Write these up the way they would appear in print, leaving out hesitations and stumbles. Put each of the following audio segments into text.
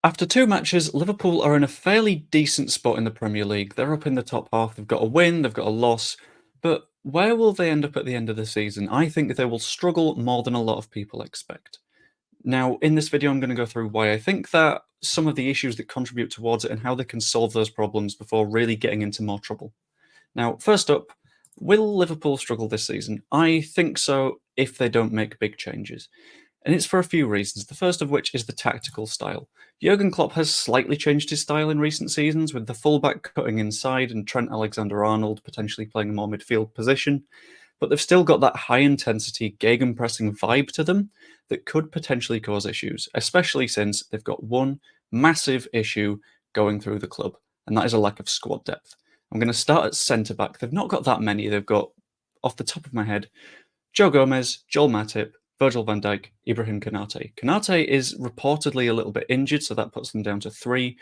After two matches, Liverpool are in a fairly decent spot in the Premier League. They're up in the top half. They've got a win, they've got a loss. But where will they end up at the end of the season? I think they will struggle more than a lot of people expect. Now, in this video, I'm going to go through why I think that, some of the issues that contribute towards it, and how they can solve those problems before really getting into more trouble. Now, first up, will Liverpool struggle this season? I think so if they don't make big changes. And it's for a few reasons, the first of which is the tactical style. Jurgen Klopp has slightly changed his style in recent seasons, with the fullback cutting inside and Trent Alexander-Arnold potentially playing a more midfield position, but they've still got that high-intensity gegenpressing vibe to them that could potentially cause issues, especially since they've got one massive issue going through the club, and that is a lack of squad depth. I'm going to start at centre-back. They've not got that many. They've got, off the top of my head, Joe Gomez, Joel Matip, Virgil van Dijk, Ibrahim Konate. Konate is reportedly a little bit injured, so that puts them down to 3.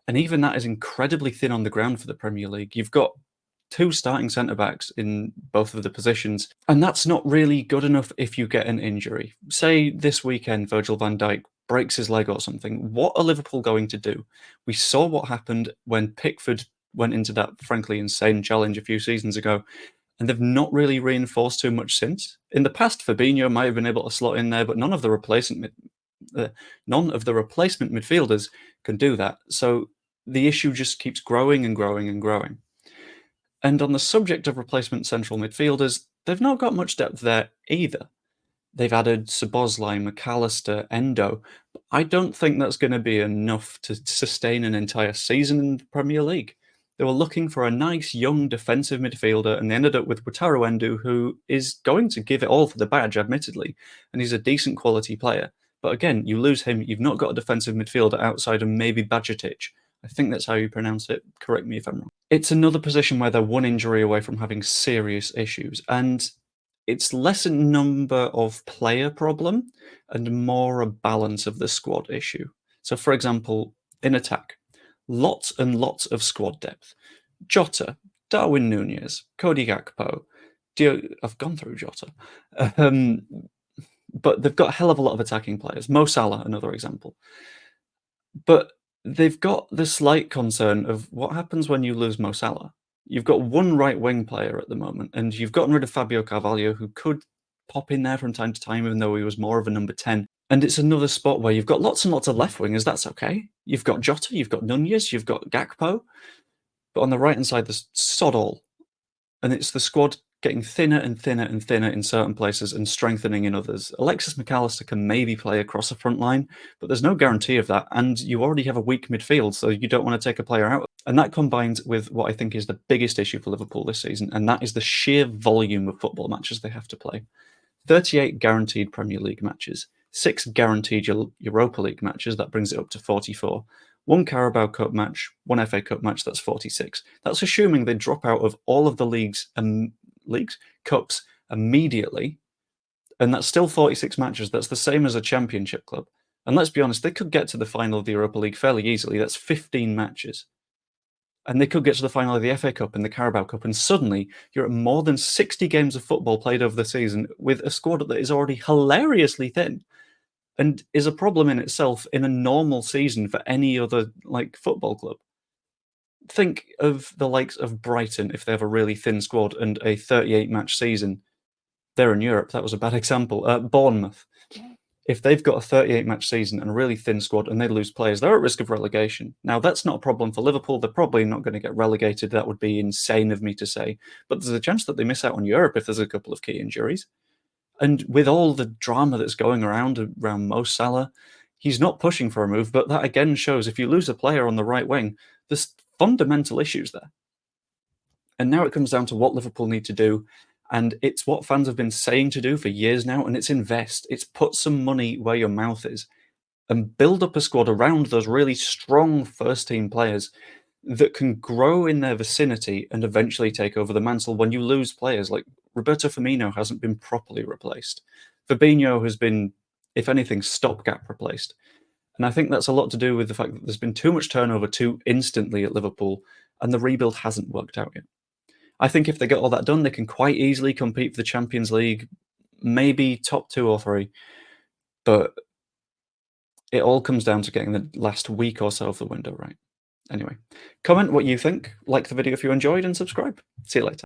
And even that is incredibly thin on the ground for the Premier League. You've got 2 starting centre-backs in both of the positions, and that's not really good enough if you get an injury. Say this weekend Virgil van Dijk breaks his leg or something. What are Liverpool going to do? We saw what happened when Pickford went into that frankly insane challenge a few seasons ago, and they've not really reinforced too much since. In the past, Fabinho might have been able to slot in there, but none of the replacement midfielders can do that. So the issue just keeps growing and growing and growing. And on the subject of replacement central midfielders, they've not got much depth there either. They've added Szoboszlai, McAllister, Endo, but I don't think that's going to be enough to sustain an entire season in the Premier League. They were looking for a nice young defensive midfielder, and they ended up with Wataru Endo, who is going to give it all for the badge, admittedly, and he's a decent quality player. But again, you lose him, you've not got a defensive midfielder outside of maybe Bajcetic. I think that's how you pronounce it. Correct me if I'm wrong. It's another position where they're one injury away from having serious issues, and it's less a number of player problem and more a balance of the squad issue. So, for example, in attack, lots and lots of squad depth. Jota, Darwin Núñez, Cody Gakpo. I've gone through Jota. But they've got a hell of a lot of attacking players. Mo Salah, another example. But they've got the slight concern of what happens when you lose Mo Salah. You've got one right wing player at the moment, and you've gotten rid of Fabio Carvalho, who could pop in there from time to time, even though he was more of a number 10. And it's another spot where you've got lots and lots of left wingers, that's okay. You've got Jota, you've got Núñez, you've got Gakpo, but on the right-hand side, there's sod all. And it's the squad getting thinner and thinner and thinner in certain places and strengthening in others. Alexis McAllister can maybe play across the front line, but there's no guarantee of that, and you already have a weak midfield, so you don't want to take a player out. And that combines with what I think is the biggest issue for Liverpool this season, and that is the sheer volume of football matches they have to play. 38 guaranteed Premier League matches, 6 guaranteed Europa League matches, that brings it up to 44. 1 Carabao Cup match, 1 FA Cup match, that's 46. That's assuming they drop out of all of the cups immediately, and that's still 46 matches. That's the same as a championship club. And let's be honest, they could get to the final of the Europa League fairly easily. That's 15 matches. And they could get to the final of the FA Cup and the Carabao Cup, and suddenly you're at more than 60 games of football played over the season with a squad that is already hilariously thin and is a problem in itself in a normal season for any other football club. Think of the likes of Brighton if they have a really thin squad and a 38-match season. They're in Europe, that was a bad example. Bournemouth, if they've got a 38-match season and a really thin squad and they lose players, they're at risk of relegation. Now, that's not a problem for Liverpool. They're probably not going to get relegated. That would be insane of me to say. But there's a chance that they miss out on Europe if there's a couple of key injuries. And with all the drama that's going around Mo Salah, he's not pushing for a move, but that again shows if you lose a player on the right wing, there's fundamental issues there. And now it comes down to what Liverpool need to do, and it's what fans have been saying to do for years now, and it's invest. It's put some money where your mouth is and build up a squad around those really strong first-team players that can grow in their vicinity and eventually take over the mantle when you lose players. Like Roberto Firmino hasn't been properly replaced. Fabinho has been, if anything, stopgap replaced. And I think that's a lot to do with the fact that there's been too much turnover too instantly at Liverpool, and the rebuild hasn't worked out yet. I think if they get all that done, they can quite easily compete for the Champions League, maybe top 2 or 3. But It all comes down to getting the last week or so of the window right. Anyway, comment what you think, like the video if you enjoyed, and subscribe. See you later.